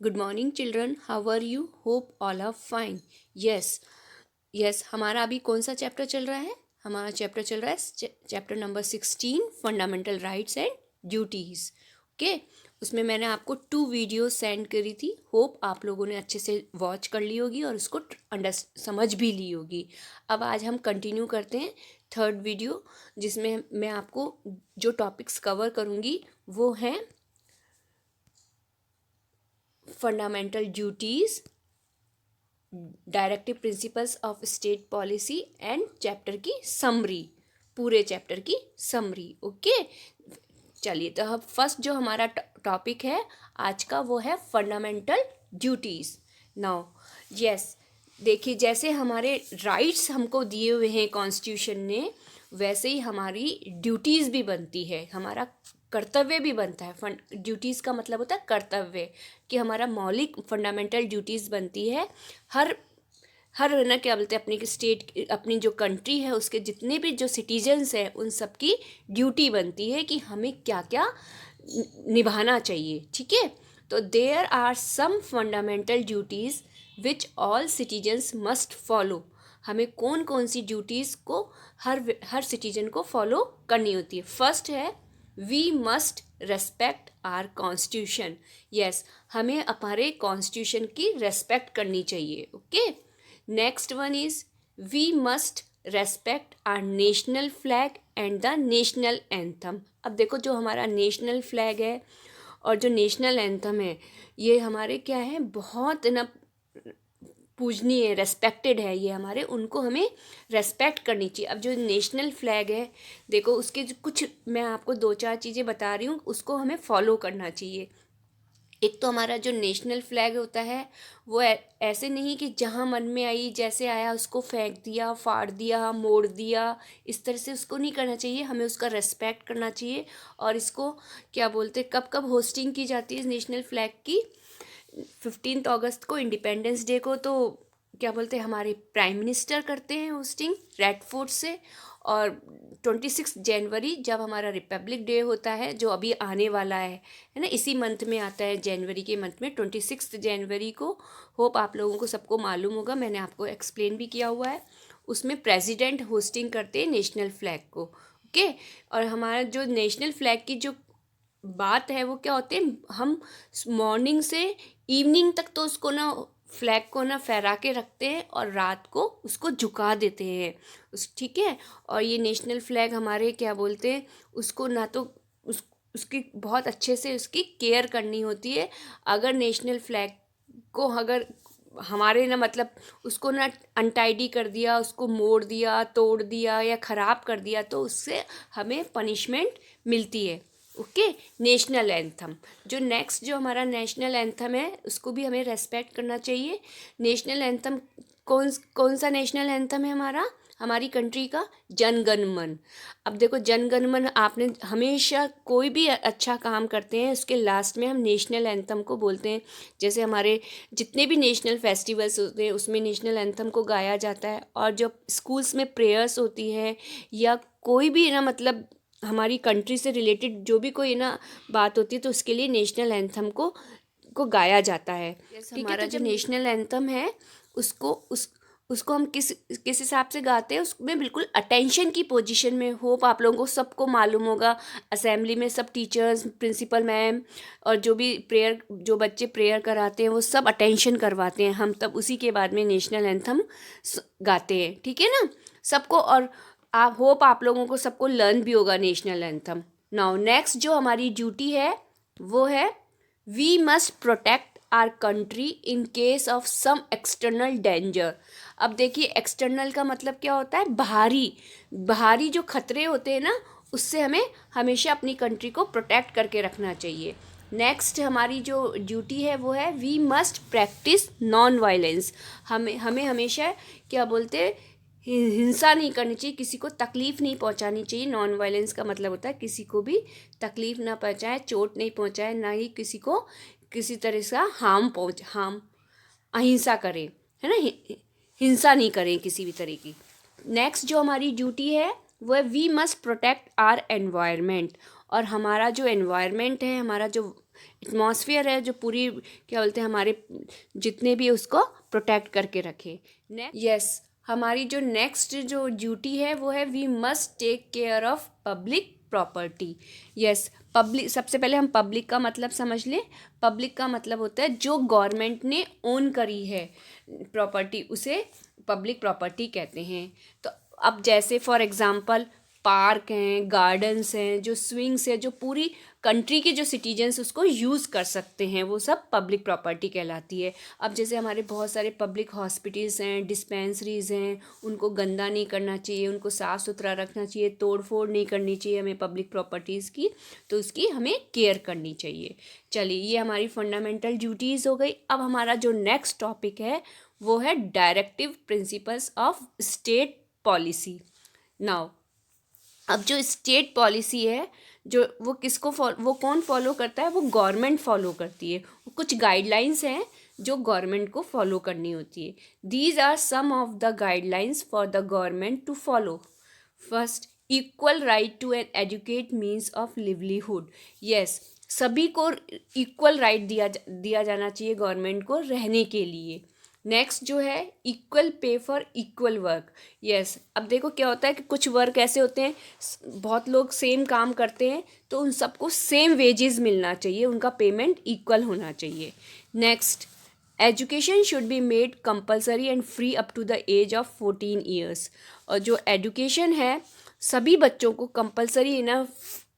Good morning children, how are you? Hope all are fine. Yes, हमारा अभी कौन सा चैप्टर चल रहा है? हमारा चैप्टर चल रहा है chapter number 16 fundamental rights and duties. Okay, उसमें मैंने आपको 2 वीडियो सेंड करी थी। होप आप लोगों ने अच्छे से वॉच कर ली होगी और उसको समझ भी ली होगी। अब आज हम कंटिन्यू करते हैं थर्ड वीडियो, जिसमें मैं आपको जो टॉपिक्स कवर करूँगी वो हैं fundamental duties, directive principles of state policy and chapter की समरी, पूरे चैप्टर की समरी। ओके, चलिए तो अब फर्स्ट जो हमारा टॉपिक है आज का वो है फंडामेंटल ड्यूटीज़। नाउ यस, देखिए जैसे हमारे राइट्स हमको दिए हुए हैं कॉन्स्टिट्यूशन ने, वैसे ही हमारी ड्यूटीज़ भी बनती है, हमारा कर्तव्य भी बनता है। ड्यूटीज़ का मतलब होता है कर्तव्य, कि हमारा मौलिक फंडामेंटल ड्यूटीज़ बनती है। हर हर ना क्या बोलते हैं, अपनी स्टेट, अपनी जो कंट्री है उसके जितने भी जो सिटीजन्स हैं उन सब की ड्यूटी बनती है कि हमें क्या क्या निभाना चाहिए। ठीक है, तो there are some fundamental duties which all citizens must follow. हमें कौन कौन सी ड्यूटीज़ को हर सिटीजन को फॉलो करनी होती है। फर्स्ट है we must respect our constitution. Yes, हमें हमारे कॉन्स्टिट्यूशन की रेस्पेक्ट करनी चाहिए। Okay, next one is we must respect our national flag and the national anthem. अब देखो, जो हमारा नेशनल फ्लैग है और जो नेशनल एंथम है, ये हमारे क्या है, बहुत ना पूजनीय है, रेस्पेक्टेड है ये हमारे, उनको हमें रेस्पेक्ट करनी चाहिए। अब जो नेशनल फ्लैग है, देखो उसके कुछ मैं आपको 2-4 चीज़ें बता रही हूँ, उसको हमें फॉलो करना चाहिए। एक तो हमारा जो नेशनल फ्लैग होता है वो ऐसे नहीं कि जहाँ मन में आई जैसे आया उसको फेंक दिया, फाड़ दिया, मोड़ दिया, इस तरह से उसको नहीं करना चाहिए। हमें उसका रेस्पेक्ट करना चाहिए। और इसको क्या बोलते, कब कब होस्टिंग की जाती है नेशनल फ्लैग की? 15 अगस्त को, इंडिपेंडेंस डे को, तो क्या बोलते हैं, हमारे प्राइम मिनिस्टर करते हैं होस्टिंग रेड फोर्ट से। और 26 जनवरी जब हमारा रिपब्लिक डे होता है, जो अभी आने वाला है ना, इसी मंथ में आता है, जनवरी के मंथ में 26 जनवरी को। होप आप लोगों को सबको मालूम होगा, मैंने आपको एक्सप्लेन भी किया हुआ है। उसमें प्रेसिडेंट होस्टिंग करते हैं नेशनल फ्लैग को। ओके, और हमारा जो नेशनल फ्लैग की जो बात है वो क्या होते हैं, हम मॉर्निंग से इवनिंग तक तो उसको ना, फ्लैग को ना फहरा के रखते हैं और रात को उसको झुका देते हैं ठीक है। और ये नेशनल फ्लैग हमारे क्या बोलते हैं, उसको ना तो उसकी बहुत अच्छे से उसकी केयर करनी होती है। अगर नेशनल फ्लैग को अगर हमारे ना मतलब उसको ना अनटाइडी कर दिया, उसको मोड़ दिया, तोड़ दिया या ख़राब कर दिया, तो उससे हमें पनिशमेंट मिलती है। ओके, नेशनल एंथम, जो नेक्स्ट जो हमारा नेशनल एंथम है उसको भी हमें रेस्पेक्ट करना चाहिए। नेशनल एंथम कौन कौन सा नेशनल एंथम है हमारा, हमारी कंट्री का जन गण मन। अब देखो, जन गण मन, आपने हमेशा कोई भी अच्छा काम करते हैं उसके लास्ट में हम नेशनल एंथम को बोलते हैं। जैसे हमारे जितने भी नेशनल फेस्टिवल्स होते हैं उसमें नेशनल एंथम को गाया जाता है। और जब स्कूल्स में प्रेयर्स होती है या कोई भी ना मतलब हमारी कंट्री से रिलेटेड जो भी कोई ना बात होती है, तो उसके लिए नेशनल एंथम को गाया जाता है। ठीक है, हमारा जो नेशनल एंथम है उसको हम किस हिसाब से गाते हैं, उसमें बिल्कुल अटेंशन की पोजीशन में। होप आप लोगों को सबको मालूम होगा, असेंबली में सब टीचर्स, प्रिंसिपल मैम और जो भी जो बच्चे प्रेयर कराते हैं वो सब अटेंशन करवाते हैं, हम तब उसी के बाद में नेशनल एंथम गाते हैं। ठीक है ना सबको, और आप लोगों को सबको लर्न भी होगा नेशनल एंथम। नाउ नेक्स्ट जो हमारी ड्यूटी है वो है we must protect our country in case of some external danger. अब देखिए, एक्सटर्नल का मतलब क्या होता है, बाहरी जो खतरे होते हैं ना, उससे हमें हमेशा अपनी कंट्री को प्रोटेक्ट करके रखना चाहिए। नेक्स्ट हमारी जो ड्यूटी है वो है we must practice non violence. हमें हमेशा क्या बोलते हैं, हिंसा नहीं करनी चाहिए, किसी को तकलीफ़ नहीं पहुंचानी चाहिए। नॉन वायलेंस का मतलब होता है किसी को भी तकलीफ़ ना पहुंचाए, चोट नहीं पहुंचाए, ना ही किसी को किसी तरह का हार्म, अहिंसा करें, है ना, हिंसा नहीं करें किसी भी तरह की। नेक्स्ट जो हमारी ड्यूटी है वो है we must protect our environment. और हमारा जो एनवायरनमेंट है, हमारा जो एटमॉस्फेयर है जो पूरी क्या बोलते हैं हमारे जितने भी उसको प्रोटेक्ट करके रखे। यस, हमारी जो नेक्स्ट जो ड्यूटी है वो है we must take care of public property. Yes, public, सबसे पहले हम पब्लिक का मतलब समझ लें। पब्लिक का मतलब होता है जो गवर्नमेंट ने ओन करी है प्रॉपर्टी, उसे पब्लिक प्रॉपर्टी कहते हैं। तो अब जैसे फॉर एग्जांपल पार्क हैं, गार्डन्स हैं, जो स्विंग्स हैं, जो पूरी कंट्री के जो सिटीजन्स उसको यूज़ कर सकते हैं, वो सब पब्लिक प्रॉपर्टी कहलाती है। अब जैसे हमारे बहुत सारे पब्लिक हॉस्पिटल्स हैं, डिस्पेंसरीज हैं, उनको गंदा नहीं करना चाहिए, उनको साफ़ सुथरा रखना चाहिए, तोड़ फोड़ नहीं करनी चाहिए हमें पब्लिक प्रॉपर्टीज़ की, तो उसकी हमें केयर करनी चाहिए। चलिए, ये हमारी फंडामेंटल ड्यूटीज़ हो गई। अब हमारा जो नेक्स्ट टॉपिक है वो है directive principles of state policy. Now, अब जो स्टेट पॉलिसी है जो वो वो कौन फॉलो करता है, वो गवर्नमेंट फॉलो करती है। कुछ गाइडलाइंस हैं जो गवर्नमेंट को फॉलो करनी होती है। These are some of the guidelines for the government to follow. First, equal right to an adequate means of livelihood. Yes, सभी को इक्वल राइट दिया जाना चाहिए गवर्नमेंट को रहने के लिए। नेक्स्ट जो है equal pay for equal work. Yes, अब देखो क्या होता है कि कुछ वर्क ऐसे होते हैं, बहुत लोग सेम काम करते हैं, तो उन सबको सेम वेजेस मिलना चाहिए, उनका पेमेंट इक्वल होना चाहिए। Next, education should be made compulsory and free up to the age of 14 years. और जो एजुकेशन है सभी बच्चों को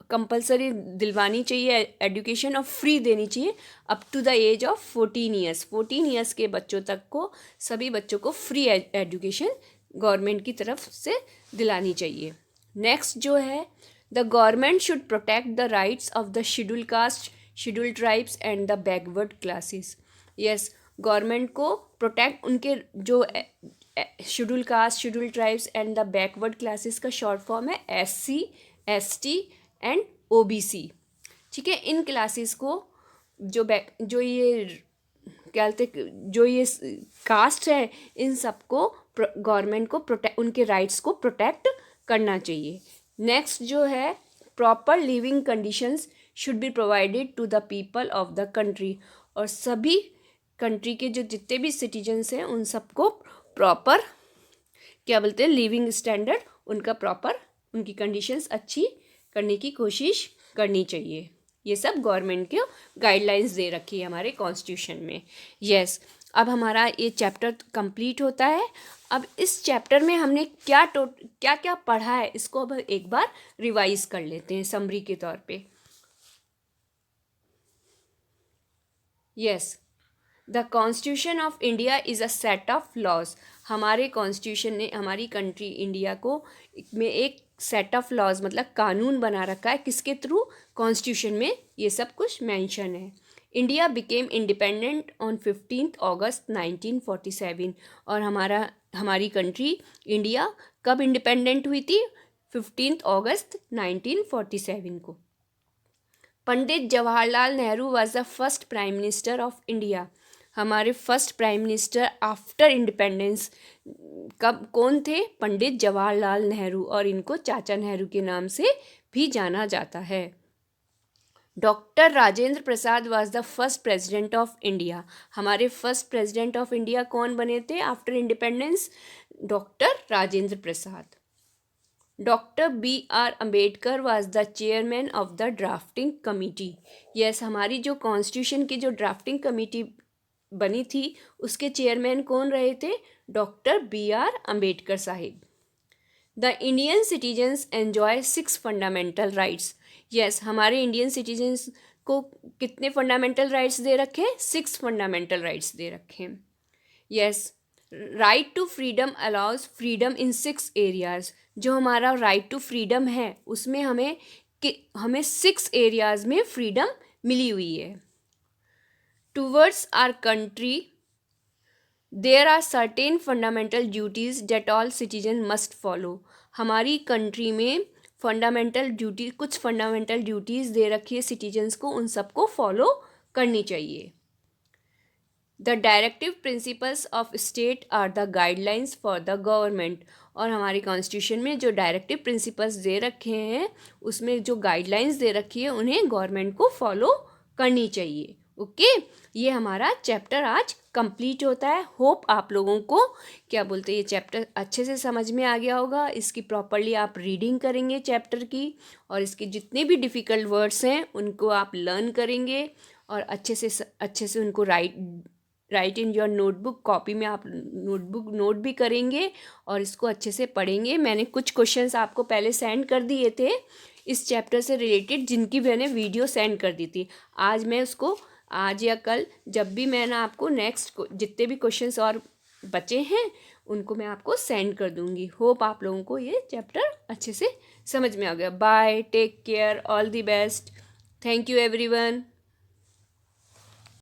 कंपलसरी दिलवानी चाहिए एजुकेशन, और फ्री देनी चाहिए up to the age of 14 years. 14 years के बच्चों तक को, सभी बच्चों को फ्री एजुकेशन गवर्नमेंट की तरफ से दिलानी चाहिए। नेक्स्ट जो है the government should protect the rights of the schedule caste, schedule tribes and the backward classes. Yes, government को प्रोटेक्ट उनके जो schedule caste, schedule tribes and the backward classes का शॉर्ट फॉर्म है SC, ST एंड OBC। ठीक है, इन classes को जो ये क्या बोलते, जो ये कास्ट है, इन सबको गवर्नमेंट को उनके राइट्स को प्रोटेक्ट करना चाहिए। नेक्स्ट जो है proper living conditions should be provided to the people of the country. और सभी कंट्री के जो जितने भी सिटीजन्स हैं उन सबको प्रॉपर क्या बोलते हैं लिविंग स्टैंडर्ड, उनका प्रॉपर, उनकी कंडीशंस अच्छी करने की कोशिश करनी चाहिए। ये सब गवर्नमेंट के गाइडलाइंस दे रखी है हमारे कॉन्स्टिट्यूशन में। यस, अब हमारा ये चैप्टर कंप्लीट होता है। अब इस चैप्टर में हमने क्या क्या पढ़ा है, इसको अब एक बार रिवाइज कर लेते हैं समरी के तौर पे। Yes, the constitution of India is a set of laws. हमारे कॉन्स्टिट्यूशन ने हमारी कंट्री इंडिया को में एक सेट ऑफ लॉज मतलब कानून बना रखा है, किसके थ्रू, कॉन्स्टिट्यूशन में ये सब कुछ मेंशन है। इंडिया बिकेम इंडिपेंडेंट ऑन 15 अगस्त 1947। और हमारी कंट्री इंडिया कब इंडिपेंडेंट हुई थी, 15 अगस्त 1947 को। Pandit Jawaharlal Nehru was the first prime minister of India. हमारे first prime minister after independence कौन थे, पंडित जवाहरलाल नेहरू, और इनको चाचा नेहरू के नाम से भी जाना जाता है। Doctor Rajendra Prasad was the first president of India. हमारे फर्स्ट प्रेसिडेंट ऑफ इंडिया कौन बने थे after independence, doctor Rajendra Prasad. Doctor BR Ambedkar was the chairman of the drafting committee. Yes, हमारी जो कॉन्स्टिट्यूशन की जो ड्राफ्टिंग कमेटी बनी थी उसके चेयरमैन कौन रहे थे, doctor BR Ambedkar Sahib. The Indian citizens enjoy 6 fundamental rights. Yes, हमारे इंडियन सिटीजन्स को कितने फंडामेंटल राइट्स दे रखे हैं, 6 फंडामेंटल राइट्स दे रखे हैं। Yes, right to freedom allows freedom in 6 areas. जो हमारा राइट टू फ्रीडम है उसमें हमें 6 एरियाज में फ्रीडम मिली हुई है। Towards our country there are certain fundamental duties that all citizen must follow. हमारी कंट्री में कुछ फंडामेंटल ड्यूटीज़ दे रखी है सिटीजन्स को, उन सबको फॉलो करनी चाहिए। The directive principles of state are the guidelines for the government. और हमारी कॉन्स्टिट्यूशन में जो डायरेक्टिव प्रिंसिपल्स दे रखे हैं उसमें जो गाइडलाइंस दे रखी है उन्हें गवर्नमेंट को फॉलो करनी चाहिए। ओके, ये हमारा चैप्टर आज कंप्लीट होता है। होप आप लोगों को क्या बोलते हैं ये चैप्टर अच्छे से समझ में आ गया होगा। इसकी प्रॉपरली आप रीडिंग करेंगे चैप्टर की, और इसके जितने भी डिफ़िकल्ट वर्ड्स हैं उनको आप लर्न करेंगे और अच्छे से उनको right in your notebook, copy में आप नोट भी करेंगे और इसको अच्छे से पढ़ेंगे। मैंने कुछ क्वेश्चंस आपको पहले सेंड कर दिए थे इस चैप्टर से रिलेटेड, जिनकी मैंने वीडियो सेंड कर दी थी। आज मैं उसको, आज या कल जब भी मैं ना आपको नेक्स्ट जितने भी क्वेश्चंस और बचे हैं उनको मैं आपको सेंड कर दूंगी। होप आप लोगों को ये चैप्टर अच्छे से समझ में आ गया। Bye, take care, all the best, thank you everyone.